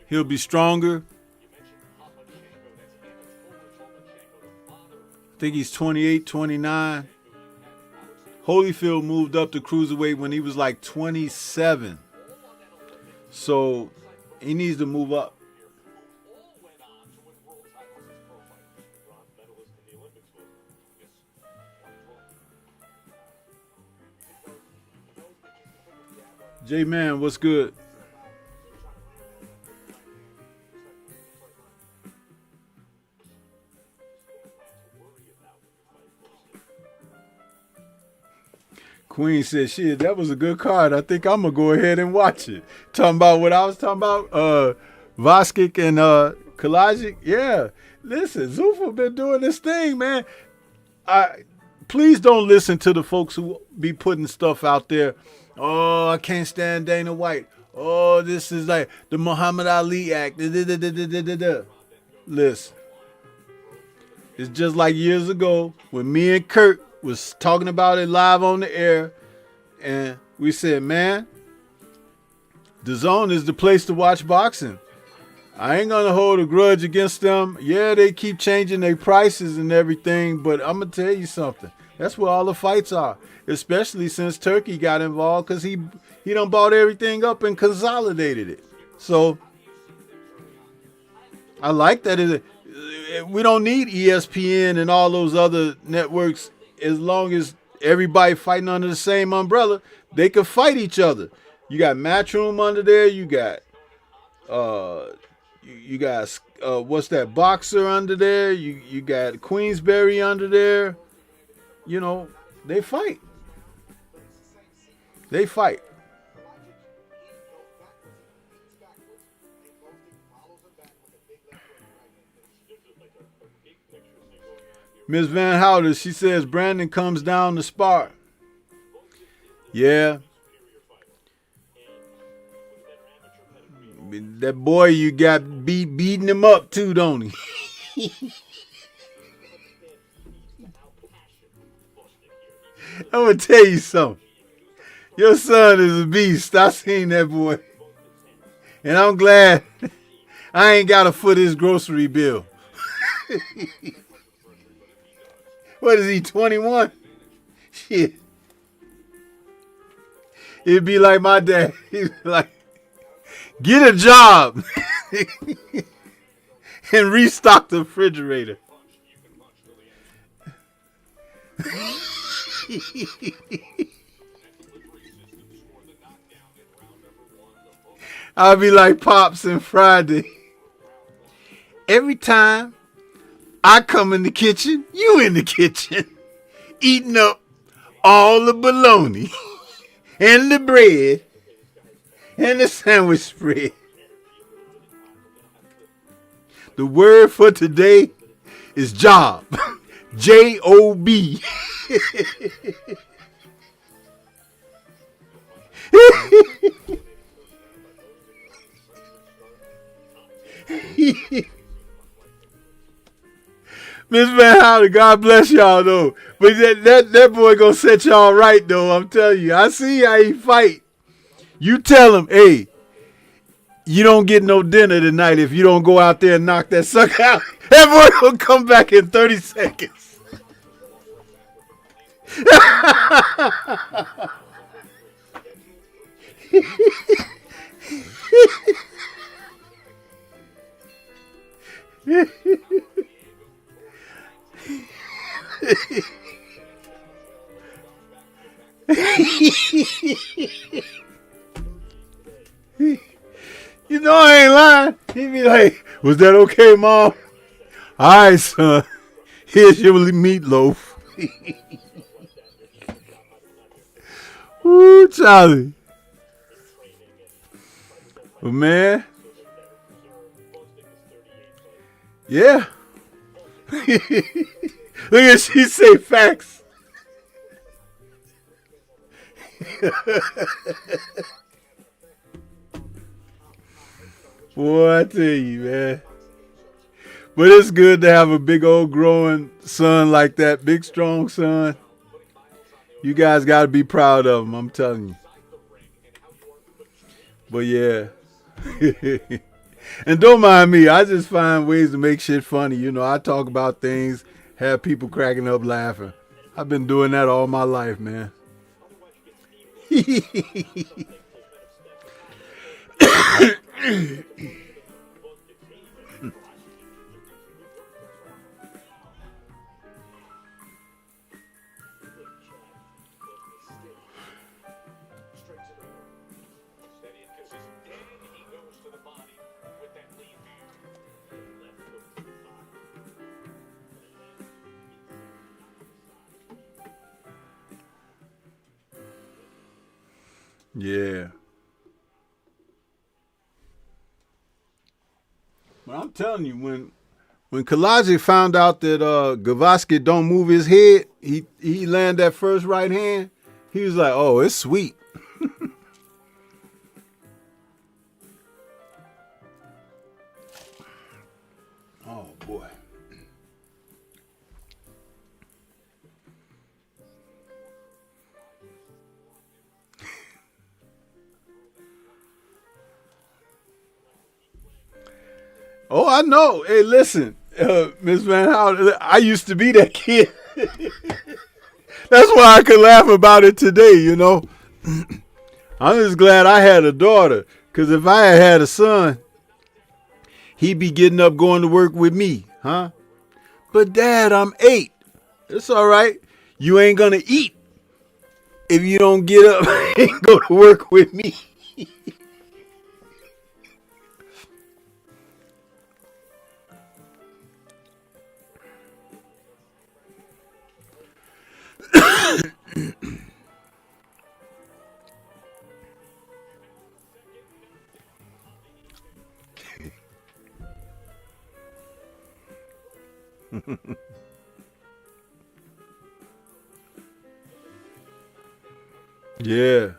He'll be stronger. I think he's 28, 29. Holyfield moved up to cruiserweight when he was like 27. So he needs to move up. J-Man, what's good? Queen said, shit, that was a good card. I think I'm going to go ahead and watch it. Talking about what I was talking about, Voskic and Kalajic. Yeah, listen, Zuffa been doing this thing, man. Please don't listen to the folks who be putting stuff out there Oh, I can't stand Dana White. Oh, this is like the Muhammad Ali act. Listen, it's just like years ago when me and Kurt was talking about it live on the air, and we said, man, the Zone is the place to watch boxing. I ain't gonna hold a grudge against them. Yeah, they keep changing their prices and everything, but I'm gonna tell you something. That's where all the fights are, especially since Turkey got involved, because he done bought everything up and consolidated it. So I like that. We don't need ESPN and all those other networks. As long as everybody fighting under the same umbrella, they can fight each other. You got Matchroom under there. You got what's that, Boxer under there. You got Queensberry under there. You know, they fight. They fight. Miss Van Houder, she says Brandon comes down to spar. Yeah. That boy you got beating him up too, don't he? I'm going to tell you something. Your son is a beast. I seen that boy. And I'm glad I ain't got to foot his grocery bill. What is he, 21? Shit. It'd be like my dad. He'd be like, get a job and restock the refrigerator. I'll be like Pops and Friday. Every time I come in the kitchen, you in the kitchen, eating up all the bologna and the bread and the sandwich spread. The word for today is job. J-O-B. Miss Van Houder, God bless y'all though. But that boy gonna set y'all right though. I'm telling you. I see how he fight. You tell him, hey, you don't get no dinner tonight if you don't go out there and knock that sucker out. That boy gonna come back in 30 seconds. You know I ain't lying. He'd be like, was that okay, Mom? All right, son. Here's your meatloaf. Woo, Charlie. But man. Yeah. Look at she say facts. Boy, I tell you, man. But it's good to have a big old growing son like that, big strong son. You guys got to be proud of him, I'm telling you. But yeah. And don't mind me, I just find ways to make shit funny. You know, I talk about things, have people cracking up laughing. I've been doing that all my life, man. Yeah. But I'm telling you, when Kalaji found out that Gavaskar don't move his head, he landed that first right hand, he was like, oh, it's sweet. Oh, I know. Hey, listen, Miss Van Houten, I used to be that kid. That's why I could laugh about it today, you know. I'm just glad I had a daughter, because if I had had a son, he'd be getting up going to work with me, huh? But Dad, I'm 8. It's all right. You ain't gonna eat if you don't get up and go to work with me. Yeah.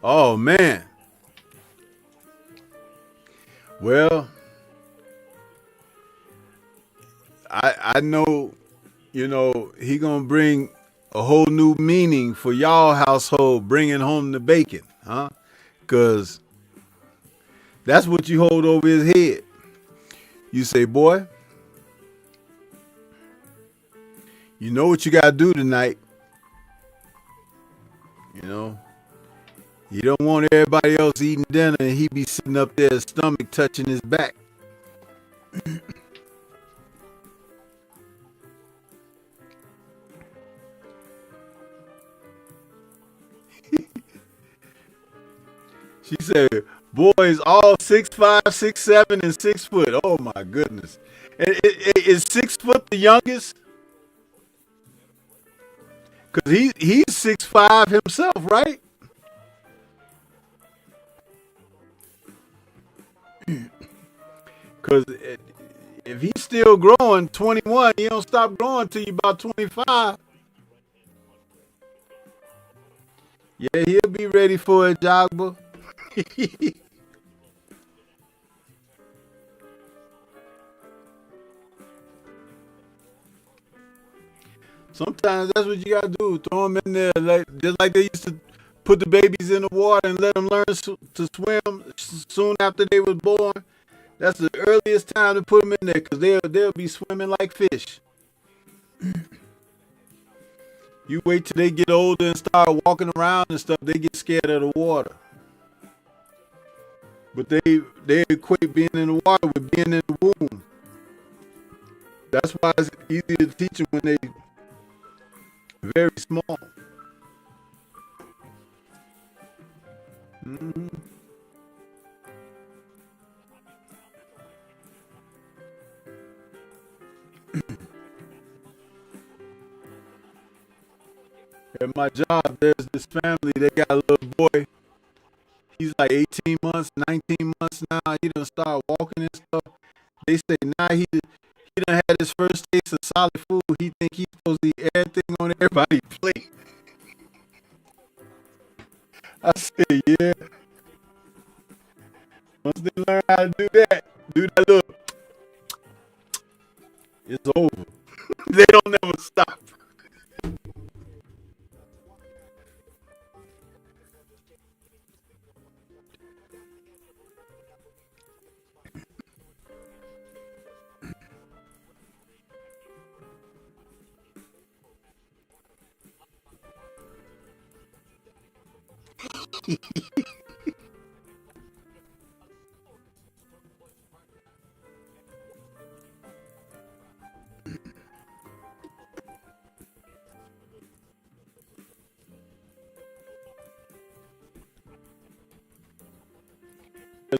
Oh man. Well, I know, you know, he gonna bring a whole new meaning for y'all household, bringing home the bacon, huh? Cause that's what you hold over his head. You say, boy, you know what you gotta do tonight. You know, you don't want everybody else eating dinner and he be sitting up there, his stomach touching his back. She said, boys all 6'5", 6'7", and 6 foot. Oh my goodness. Is 6 foot the youngest? Cause he's 6'5" himself, right? Cause if he's still growing, 21, he don't stop growing till you about 25. Yeah, he'll be ready for a Ajagba. Sometimes that's what you gotta do. Throw them in there, like just like they used to put the babies in the water and let them learn to swim soon after they was born. That's the earliest time to put them in there because they'll be swimming like fish. You wait till they get older and start walking around and stuff, they get scared of the water. But they equate being in the water with being in the womb. That's why it's easier to teach them when they very small. At my job, there's this family. They got a little boy. He's like 18 months, 19 months now. He done start walking and stuff. They say now he done had his first taste of solid food. He think he's supposed to eat everything on everybody's plate. I said, yeah. Once they learn how to do that look, it's over. They don't never stop.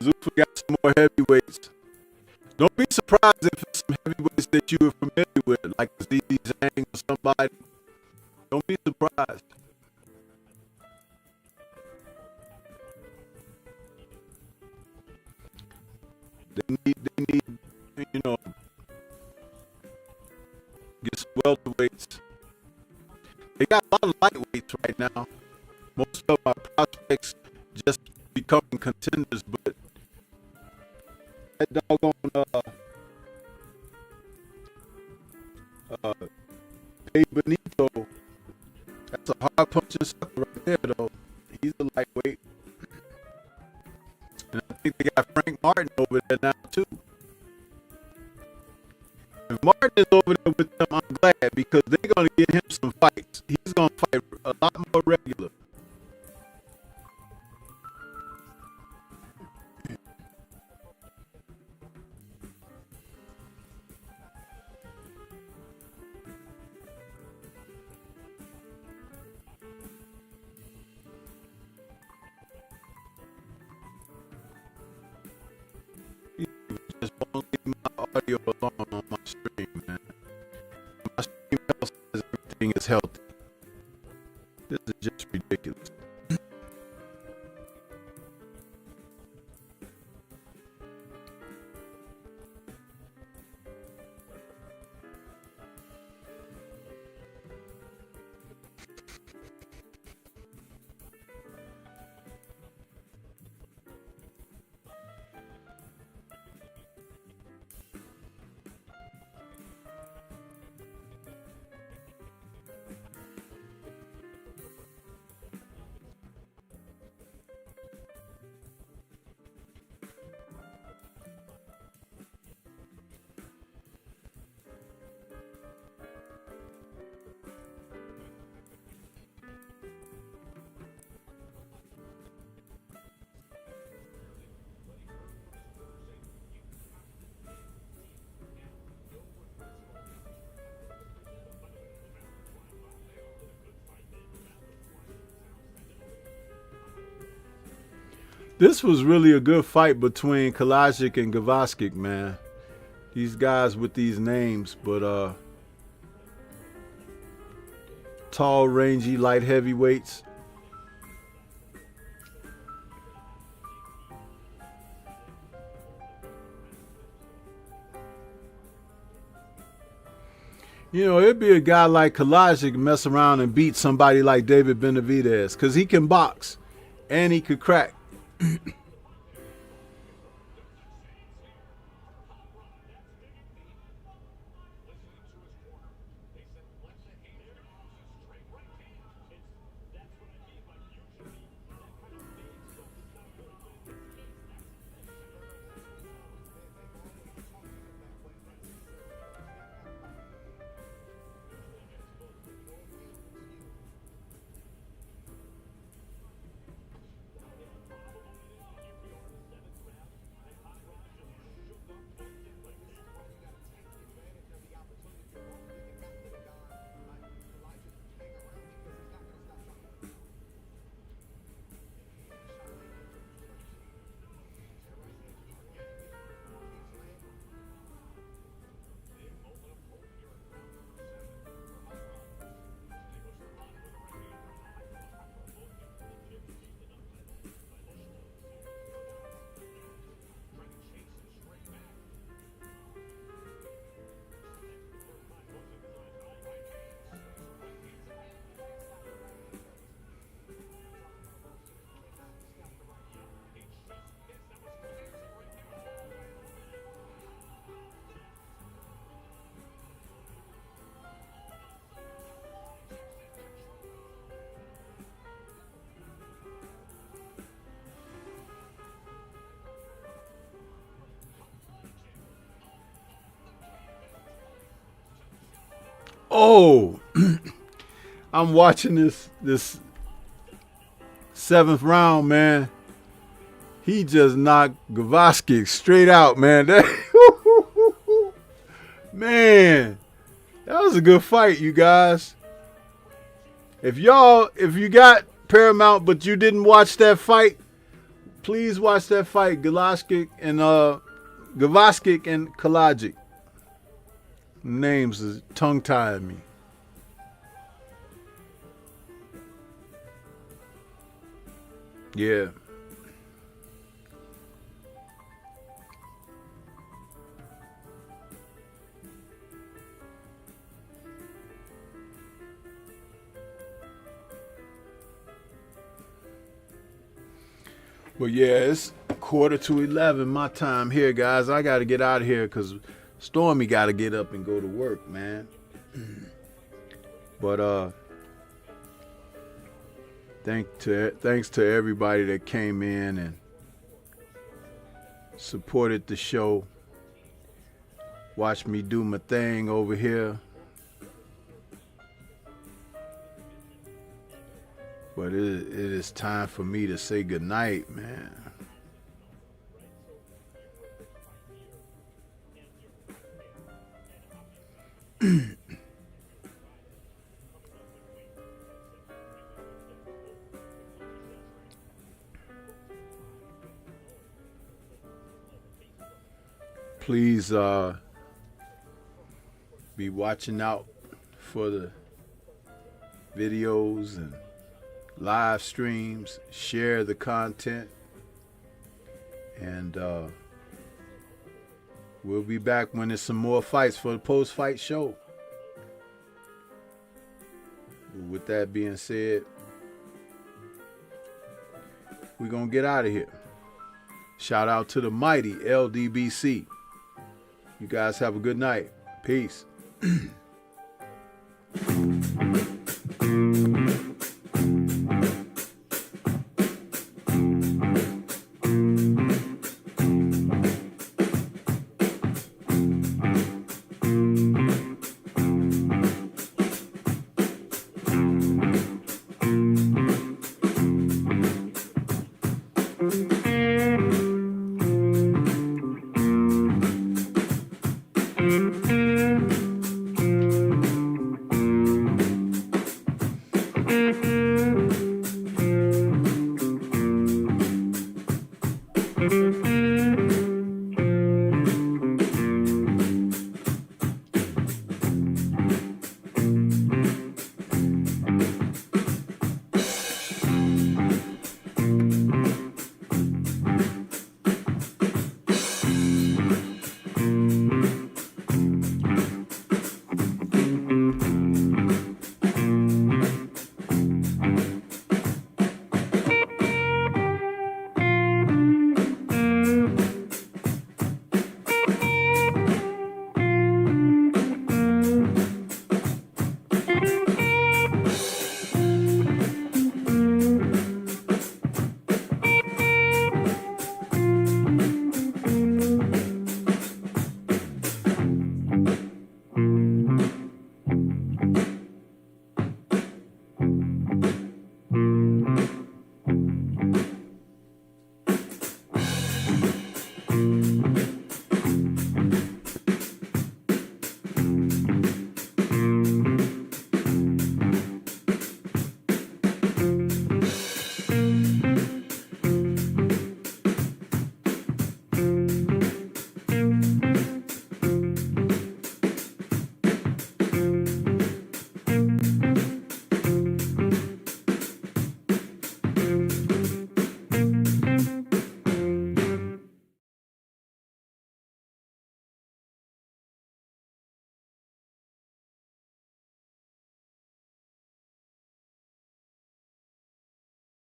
Zuffa got some more heavyweights. Don't be surprised if it's some heavyweights that you are familiar with, like ZZ Zhang or somebody. Don't be surprised. They need, you know, get some welterweights. They got a lot of lightweights right now. Most of my prospects just becoming contenders, but sucker right there, though. He's a lightweight. And I think they got Frank Martin over there now, too. If Martin is over there with them, I'm glad, because they're going to get him some fights. He's going to fight a lot more regular. Just won't leave my audio alone on my stream, man. My stream health says everything is healthy. This is just ridiculous. This was really a good fight between Kalajic and Gavaskic, man. These guys with these names, but tall, rangy, light heavyweights. You know, it'd be a guy like Kalajic mess around and beat somebody like David Benavidez, because he can box and he could crack. Oh, I'm watching this seventh round, man. He just knocked Gavaskic straight out, man. Man, that was a good fight, you guys. If you got Paramount but you didn't watch that fight, please watch that fight. Gavaskic and Kalajic. Names is tongue-tying me. Yeah. Well, yeah, it's 11:15 my time here, guys. I got to get out of here because Stormy got to get up and go to work, man. But Thanks to everybody that came in and supported the show. Watch me do my thing over here. But it is time for me to say goodnight, man. Please be watching out for the videos and live streams. Share the content. And we'll be back when there's some more fights for the post-fight show. With that being said, we're going to get out of here. Shout out to the mighty LDBC. You guys have a good night. Peace.